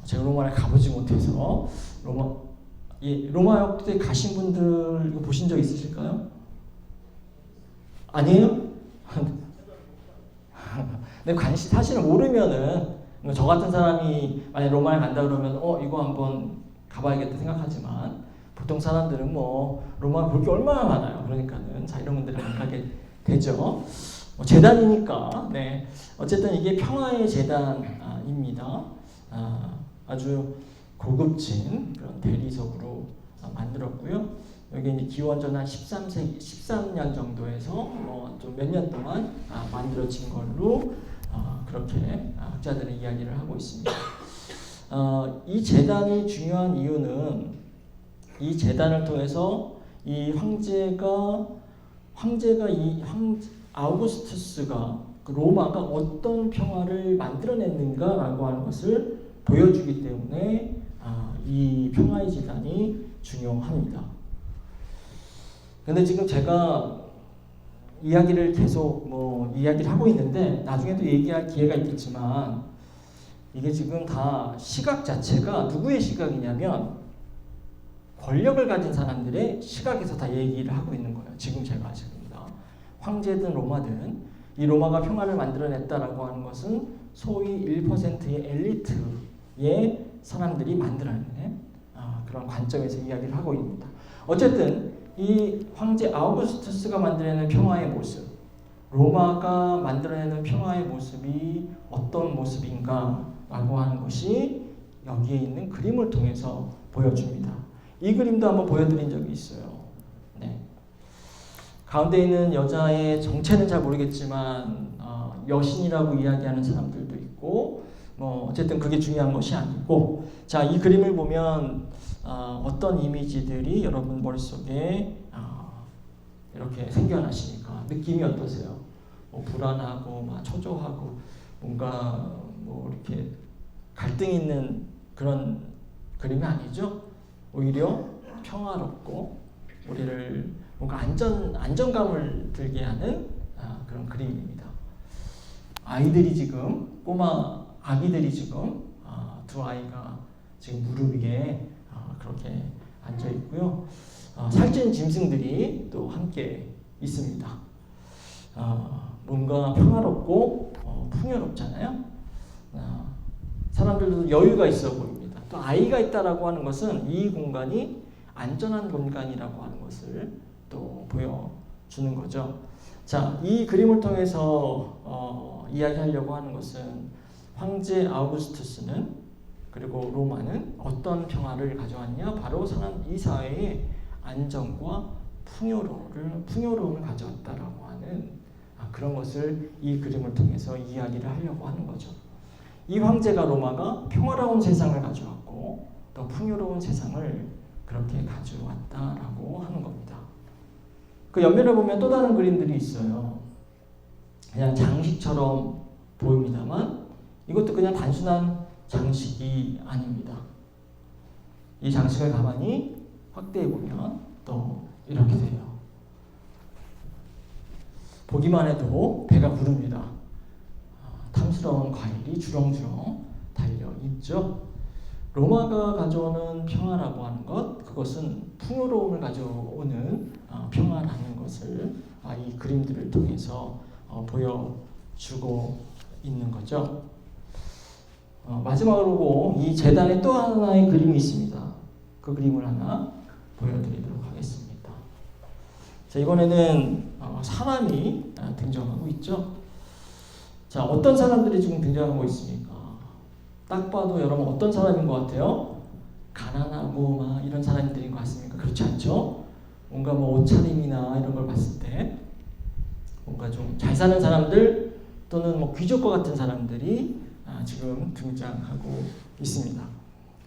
제가 로마를 가보지 못해서 로마 역대 가신 분들 이거 보신 적 있으실까요? 아니에요? 근데 사실은 모르면은 저 같은 사람이 만약 로마에 간다 그러면 이거 한번 가봐야겠다 생각하지만 보통 사람들은 뭐 로마 볼 게 얼마나 많아요. 그러니까는 자 이런 분들은 안 가게 되죠. 제단이니까 네 어쨌든 이게 평화의 제단입니다. 아주 고급진 그런 대리석으로 만들었고요. 여기 이제 기원전 한 13년 정도에서 좀 몇 년 동안 만들어진 걸로 그렇게 학자들은 이야기를 하고 있습니다. 이 제단이 중요한 이유는 이 제단을 통해서 이 아우구스투스가 로마가 어떤 평화를 만들어냈는가라고 하는 것을 보여주기 때문에 이 평화의 제단이 중요합니다. 근데 지금 제가 이야기를 계속 이야기를 하고 있는데 나중에도 얘기할 기회가 있겠지만 이게 지금 다 시각 자체가 누구의 시각이냐면 권력을 가진 사람들의 시각에서 다 얘기를 하고 있는 거예요. 지금 제가 지금입니다. 황제든 로마든 이 로마가 평화를 만들어냈다라고 하는 것은 소위 1%의 엘리트의 사람들이 만들어낸 그런 관점에서 이야기를 하고 있습니다. 어쨌든 이 황제 아우구스투스가 만들어내는 평화의 모습, 로마가 만들어내는 평화의 모습이 어떤 모습인가라고 하는 것이 여기에 있는 그림을 통해서 보여줍니다. 이 그림도 한번 보여드린 적이 있어요. 네. 가운데 있는 여자의 정체는 잘 모르겠지만 여신이라고 이야기하는 사람들도 있고 어쨌든 그게 중요한 것이 아니고 자, 이 그림을 보면 어떤 이미지들이 여러분 머릿속에 이렇게 생겨나시니까 느낌이 어떠세요? 불안하고 초조하고 뭔가 이렇게 갈등 있는 그런 그림이 아니죠? 오히려 평화롭고 우리를 뭔가 안정감을 들게 하는 그런 그림입니다. 아이들이 지금 아기들이 지금 두 아이가 지금 무릎 위에 그렇게 앉아 있고요. 살찐 짐승들이 또 함께 있습니다. 뭔가 평화롭고 풍요롭잖아요. 사람들도 여유가 있어 보입니다. 또 아이가 있다라고 하는 것은 이 공간이 안전한 공간이라고 하는 것을 또 보여주는 거죠. 자, 이 그림을 통해서 이야기하려고 하는 것은 황제 아우구스투스는 그리고 로마는 어떤 평화를 가져왔냐? 바로 이 사회에 안정과 풍요로움을 가져왔다라고 하는 그런 것을 이 그림을 통해서 이야기를 하려고 하는 거죠. 이 황제가 로마가 평화로운 세상을 가져왔고 또 풍요로운 세상을 그렇게 가져왔다라고 하는 겁니다. 그 옆면에 보면 또 다른 그림들이 있어요. 그냥 장식처럼 보입니다만 이것도 그냥 단순한 장식이 아닙니다. 이 장식을 가만히 확대해 보면 또 이렇게 돼요. 보기만 해도 배가 부릅니다. 탐스러운 과일이 주렁주렁 달려 있죠. 로마가 가져오는 평화라고 하는 것, 그것은 풍요로움을 가져오는 평화라는 것을 이 그림들을 통해서 보여주고 있는 거죠. 마지막으로 이 제단에 또 하나의 그림이 있습니다. 그 그림을 하나 보여드리도록 하겠습니다. 자, 이번에는 사람이 등장하고 있죠. 자, 어떤 사람들이 지금 등장하고 있습니까? 딱 봐도 여러분 어떤 사람인 것 같아요? 가난하고 막 이런 사람들인 것 같습니까? 그렇지 않죠? 뭔가 뭐 옷차림이나 이런 걸 봤을 때 뭔가 좀 잘 사는 사람들 또는 뭐 귀족과 같은 사람들이 지금 등장하고 있습니다.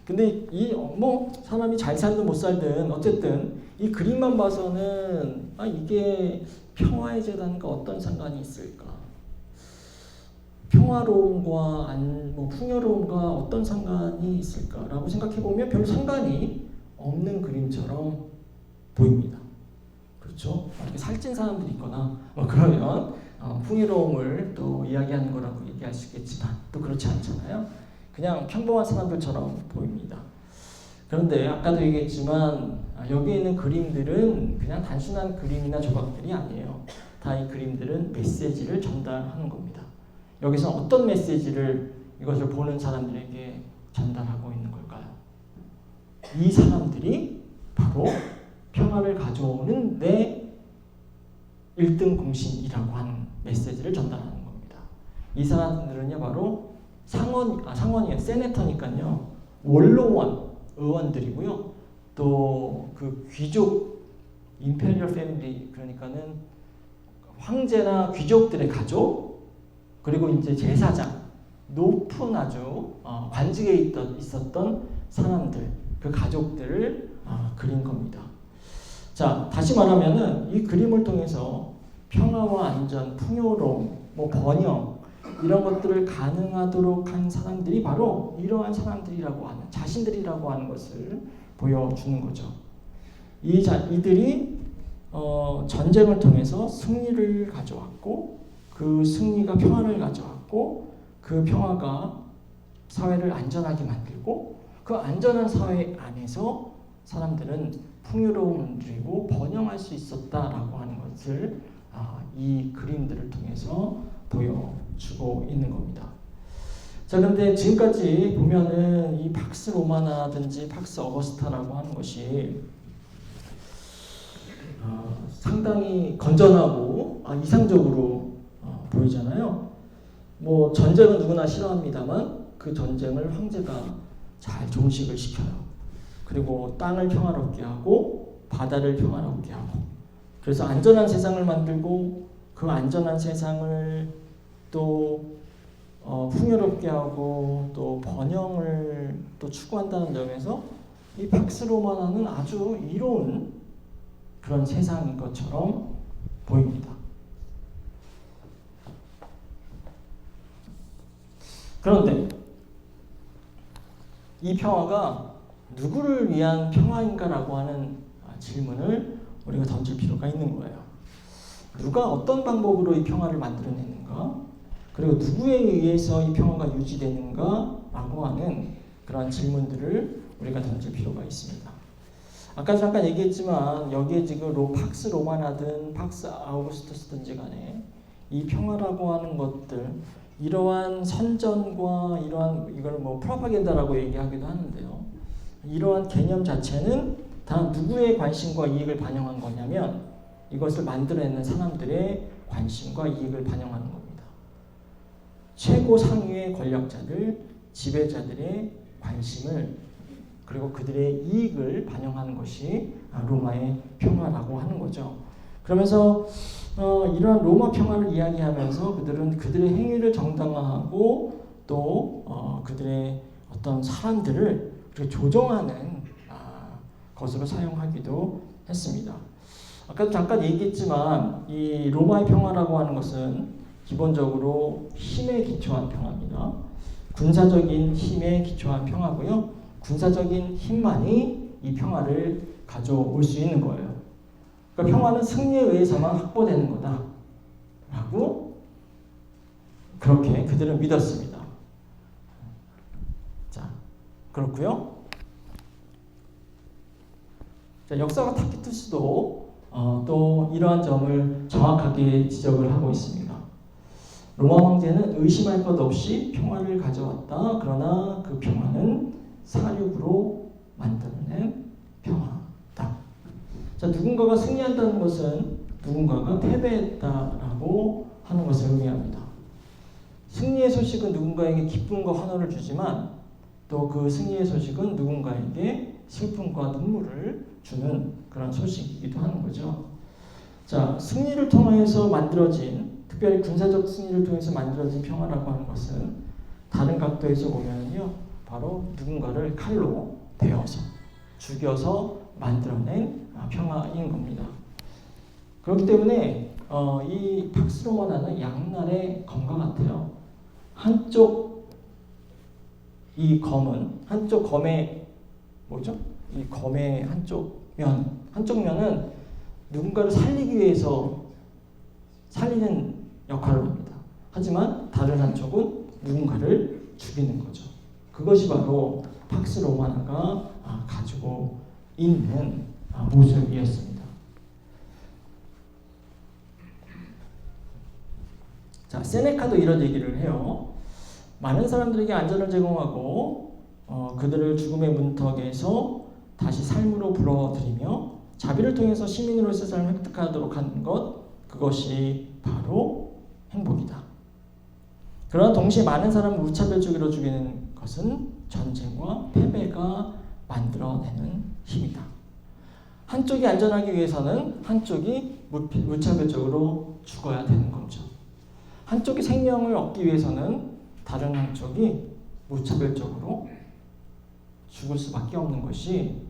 근데 이 뭐 사람이 잘 살든 못 살든 어쨌든 이 그림만 봐서는 이게 평화의 재단과 어떤 상관이 있을까? 평화로움과 뭐 풍요로움과 어떤 상관이 있을까라고 생각해 보면 별 상관이 없는 그림처럼 보입니다. 그렇죠? 이렇게 살찐 사람들이 있거나 그러면 풍요로움을 또 이야기하는 거라고 얘기할 수 있겠지만 또 그렇지 않잖아요. 그냥 평범한 사람들처럼 보입니다. 그런데 아까도 얘기했지만 여기 있는 그림들은 그냥 단순한 그림이나 조각들이 아니에요. 다 이 그림들은 메시지를 전달하는 겁니다. 여기서 어떤 메시지를 이것을 보는 사람들에게 전달하고 있는 걸까요? 이 사람들이 바로 평화를 가져오는 내 1등 공신이라고 하는 메시지를 전달하는 겁니다. 이 사람들은요 바로 상원이에요. 세네터니까요. 원로원 의원들이고요. 또 그 귀족 임페리얼 패밀리 그러니까는 황제나 귀족들의 가족 그리고 이제 제사장 높은 아주 관직에 있었던 사람들 그 가족들을 그린 겁니다. 자, 다시 말하면은 이 그림을 통해서 평화와 안전, 풍요로움, 뭐 번영 이런 것들을 가능하도록 한 사람들이 바로 이러한 사람들이라고 하는 자신들이라고 하는 것을 보여주는 거죠. 이들이 전쟁을 통해서 승리를 가져왔고 그 승리가 평화를 가져왔고 그 평화가 사회를 안전하게 만들고 그 안전한 사회 안에서 사람들은 풍요로움을 누리고 번영할 수 있었다라고 하는 것을 이 그림들을 통해서 보여주고 있는 겁니다. 자, 그런데 지금까지 보면은 이 팍스 로마나든지 팍스 어거스타라고 하는 것이 상당히 건전하고 이상적으로 보이잖아요. 뭐 전쟁은 누구나 싫어합니다만 그 전쟁을 황제가 잘 종식을 시켜요. 그리고 땅을 평화롭게 하고 바다를 평화롭게 하고 그래서 안전한 세상을 만들고 그 안전한 세상을 또 풍요롭게 하고 또 번영을 또 추구한다는 점에서 이 팍스 로마나는 아주 이로운 그런 세상인 것처럼 보입니다. 그런데 이 평화가 누구를 위한 평화인가라고 하는 질문을 우리가 던질 필요가 있는 거예요. 누가 어떤 방법으로 이 평화를 만들어내는가? 그리고 누구에 의해서 이 평화가 유지되는가라고 하는 그런 질문들을 우리가 던질 필요가 있습니다. 아까 잠깐 얘기했지만 여기에 지금 팍스 로마나든 팍스 아우구스투스든지 간에 이 평화라고 하는 것들 이러한 선전과 이걸 뭐 프로파간다라고 얘기하기도 하는데요. 이러한 개념 자체는 다 누구의 관심과 이익을 반영한 거냐면 이것을 만들어내는 사람들의 관심과 이익을 반영하는 겁니다. 최고 상위의 권력자들, 지배자들의 관심을 그리고 그들의 이익을 반영하는 것이 로마의 평화라고 하는 거죠. 그러면서 이러한 로마 평화를 이야기하면서 그들은 그들의 행위를 정당화하고 또 그들의 어떤 사람들을 조종하는 것으로 사용하기도 했습니다. 아까도 잠깐 얘기했지만 이 로마의 평화라고 하는 것은 기본적으로 힘에 기초한 평화입니다. 군사적인 힘에 기초한 평화고요. 군사적인 힘만이 이 평화를 가져올 수 있는 거예요. 그러니까 평화는 승리에 의해서만 확보되는 거다라고 그렇게 그들은 믿었습니다. 자, 그렇고요. 자, 역사가 타키투스도 또 이러한 점을 정확하게 지적을 하고 있습니다. 로마 황제는 의심할 것 없이 평화를 가져왔다. 그러나 그 평화는 사륙으로 만들어낸 자, 누군가가 승리한다는 것은 누군가가 패배했다라고 하는 것을 의미합니다. 승리의 소식은 누군가에게 기쁨과 환호를 주지만 또 그 승리의 소식은 누군가에게 슬픔과 눈물을 주는 그런 소식이기도 하는 거죠. 자, 승리를 통해서 만들어진, 특별히 군사적 승리를 통해서 만들어진 평화라고 하는 것은 다른 각도에서 보면요, 바로 누군가를 칼로 베어서 죽여서 만들어낸 평화인 겁니다. 그렇기 때문에 이 팍스 로마나는 양날의 검과 같아요. 한쪽 이 검은, 한쪽 검의 뭐죠? 이 검의 한쪽 면은 누군가를 살리기 위해서 살리는 역할을 합니다. 하지만 다른 한쪽은 누군가를 죽이는 거죠. 그것이 바로 팍스 로마나가 가지고 있는 모습이었습니다. 자, 세네카도 이런 얘기를 해요. 많은 사람들에게 안전을 제공하고 그들을 죽음의 문턱에서 다시 삶으로 불러들이며 자비를 통해서 시민으로서의 삶을 획득하도록 하는 것, 그것이 바로 행복이다. 그러나 동시에 많은 사람을 무차별적으로 죽이는 것은 전쟁과 패배가 만들어내는 힘이다. 한쪽이 안전하기 위해서는 한쪽이 무차별적으로 죽어야 되는 거죠. 한쪽이 생명을 얻기 위해서는 다른 한쪽이 무차별적으로 죽을 수밖에 없는 것이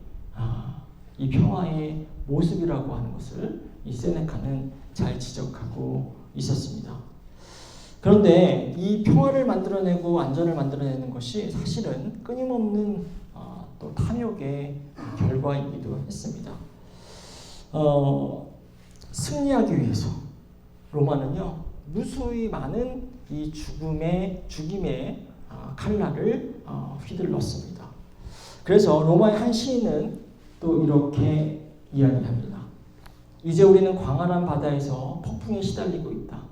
이 평화의 모습이라고 하는 것을 이 세네카는 잘 지적하고 있었습니다. 그런데 이 평화를 만들어내고 안전을 만들어내는 것이 사실은 끊임없는 또 탐욕의 결과이기도 했습니다. 승리하기 위해서 로마는요, 무수히 많은 이 죽임의 칼날을 휘둘렀습니다. 그래서 로마의 한 시인은 또 이렇게 이야기합니다. 이제 우리는 광활한 바다에서 폭풍에 시달리고 있다.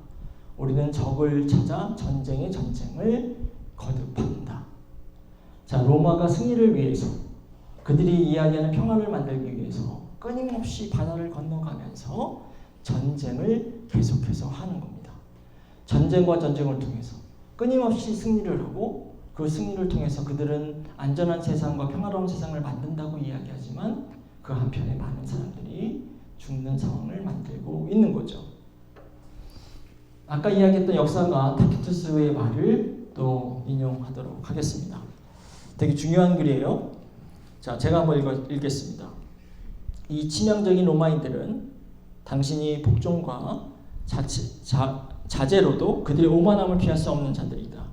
우리는 적을 찾아 전쟁의 전쟁을 거듭한다. 자, 로마가 승리를 위해서, 그들이 이야기하는 평화를 만들기 위해서 끊임없이 바다를 건너가면서 전쟁을 계속해서 하는 겁니다. 전쟁과 전쟁을 통해서 끊임없이 승리를 하고 그 승리를 통해서 그들은 안전한 세상과 평화로운 세상을 만든다고 이야기하지만 그 한편에 많은 사람들이 죽는 상황을 만들고 있는 거죠. 아까 이야기했던 역사가 타키투스의 말을 또 인용하도록 하겠습니다. 되게 중요한 글이에요. 자, 제가 한번 읽겠습니다. 이 치명적인 로마인들은 당신이 복종과 자제로도 그들의 오만함을 피할 수 없는 자들이다.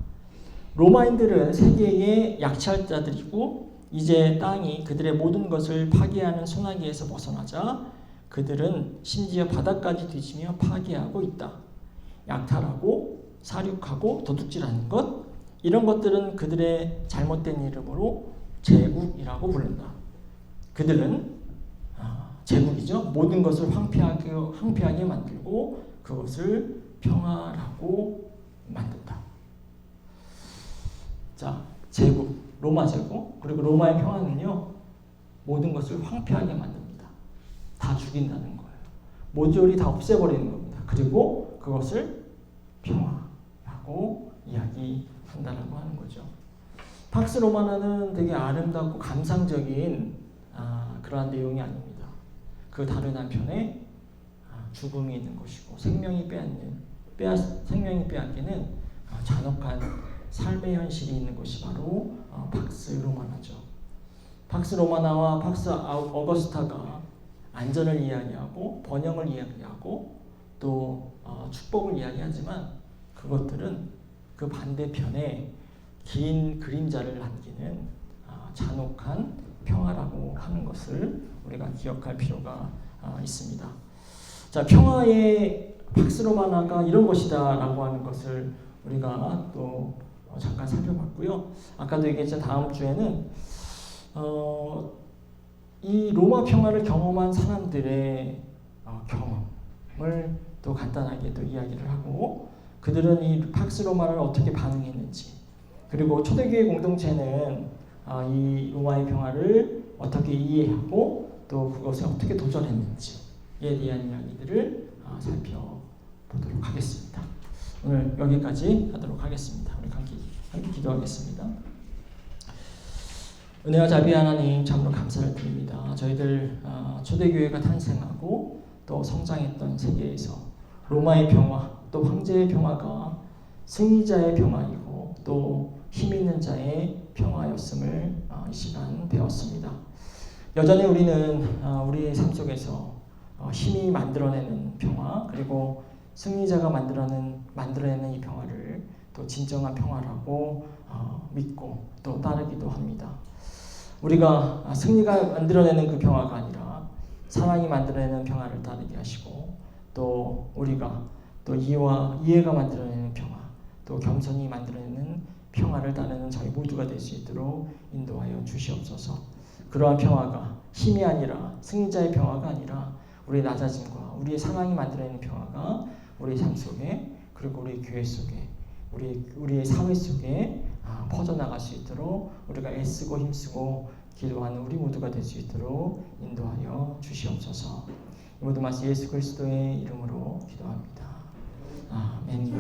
로마인들은 세계의 약탈자들이고 이제 땅이 그들의 모든 것을 파괴하는 소나기에서 벗어나자 그들은 심지어 바다까지 뒤지며 파괴하고 있다. 약탈하고 사륙하고 도둑질하는 것, 이런 것들은 그들의 잘못된 이름으로 제국이라고 부른다. 그들은 제국이죠. 모든 것을 황폐하게 만들고 그것을 평화라고 만든다. 자, 제국, 로마 제국, 그리고 로마의 평화는요, 모든 것을 황폐하게 만듭니다. 다 죽인다는 거예요. 모조리 다 없애버리는 겁니다. 그리고 그것을 평화라고 이야기한다라고 하는 거죠. 팍스 로마나는 되게 아름답고 감상적인 그러한 내용이 아닙니다. 그 다른 한편에 죽음이 있는 것이고 생명이 빼앗기는 잔혹한 삶의 현실이 있는 것이 바로 팍스 로마나죠. 팍스 로마나와 팍스 어거스타가 안전을 이야기하고 번영을 이야기하고 또 축복을 이야기하지만 그것들은 그 반대편에 긴 그림자를 남기는 잔혹한 평화라고 하는 것을 우리가 기억할 필요가 있습니다. 자, 평화의 팍스 로마나가 이런 것이다라고 하는 것을 우리가 또 잠깐 살펴봤고요. 아까도 얘기했지만 다음 주에는 이 로마 평화를 경험한 사람들의 경험을 또 간단하게 또 이야기를 하고 그들은 이 팍스 로마를 어떻게 반응했는지, 그리고 초대교회 공동체는 이 로마의 평화를 어떻게 이해하고 또 그것에 어떻게 도전했는지에 대한 이야기들을 살펴보도록 하겠습니다. 오늘 여기까지 하도록 하겠습니다. 우리 함께 기도하겠습니다. 은혜와 자비 하나님 참으로 감사를 드립니다. 저희들 초대교회가 탄생하고 또 성장했던 세계에서 로마의 평화 또 황제의 평화가 승리자의 평화이고 또 힘있는 자의 평화였음을 이 시간 배웠습니다. 여전히 우리는 우리의 삶 속에서 힘이 만들어내는 평화 그리고 승리자가 만들어내는 이 평화를 또 진정한 평화라고 믿고 또 따르기도 합니다. 우리가 승리가 만들어내는 그 평화가 아니라 사랑이 만들어내는 평화를 따르게 하시고 또 우리가 또 이해가 만들어내는 평화 또 겸손이 만들어내는 평화를 따르는 저희 모두가 될 수 있도록 인도하여 주시옵소서. 그러한 평화가 힘이 아니라 승리자의 평화가 아니라 우리의 낮아짐과 우리의 사랑이 만들어내는 평화가 우리 삶 속에 그리고 우리 교회 속에 우리의 사회 속에 퍼져나갈 수 있도록 우리가 애쓰고 힘쓰고 기도하는 우리 모두가 될 수 있도록 인도하여 주시옵소서. 이 모든 말씀 예수 그리스도의 이름으로 기도합니다. 아멘.